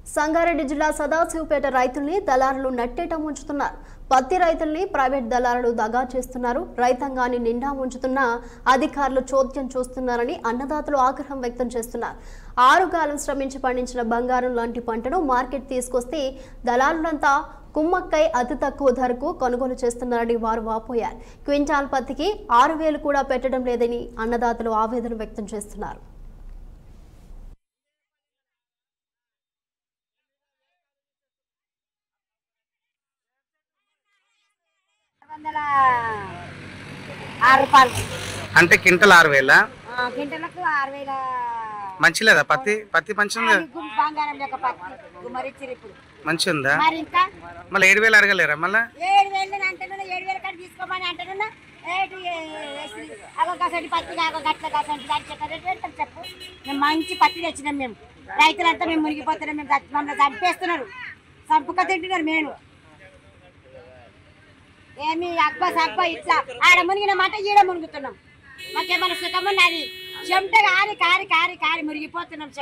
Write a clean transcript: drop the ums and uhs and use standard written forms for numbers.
సంగారెడ్డి జిల్లా సదాశివపేట రైతుల్ని దళారులు నట్టేట ముంచుతున్నారు. పత్తి రైతుల్ని ప్రైవేట్ దళారులు దగా చేస్తున్నారు. రైతాంగాన్ని నిండా ఉంచుతున్న అధికారులు చోద్యం చూస్తున్నారని అన్నదాతలు ఆగ్రహం వ్యక్తం చేస్తున్నారు. 6 కాలం శ్రమించి పండించిన బంగారం లాంటి పంటను మార్కెట్ తీసుకొస్తే దళారులంతా కుమ్మక్కై అతి తక్కువ ధరకు కొనుగోలు చేస్తున్నారని వారు వాపోయారు. క్వింటాల్ పత్తికి 6,000 కూడా పెట్టడం లేదని అన్నదాతలు ఆవేదన వ్యక్తం చేస్తున్నారు. అంటే క్వింటల్ 6,000 క్వింటలకు 6,000 మంచి లేదా పత్తి పత్తి మంచిగా బంగారం లెక్క పత్తి మరిచ్చిరు ఇప్పుడు మంచిగా మరి ఇంకా మళ్ళీ 7,000 అడగలేరా? మళ్ళీ 7,000 అంటున్నా 7,000 కాడ తీసుకోమని అంటున్నా. అగో గసంటి పత్తి కాగో గట్ల గసంటి దాని చెప్పారు చెప్పు. మేము మంచి పత్తి తెచ్చినాం. మేము రైతులంతా మేము మునిగిపోతున్నాం. మేము మమ్మల్ని చంపేస్తున్నారు. చంపుక తింటున్నారు. మేము ఏమి అబ్బా సబ్బా ఇట్లా ఆడ మునిగిన మాట ఈడ మునుగుతున్నాం. మాకేమైనా సుఖమున్నది? చెమట కారి కారి కారి కారి మునిగిపోతున్నాం.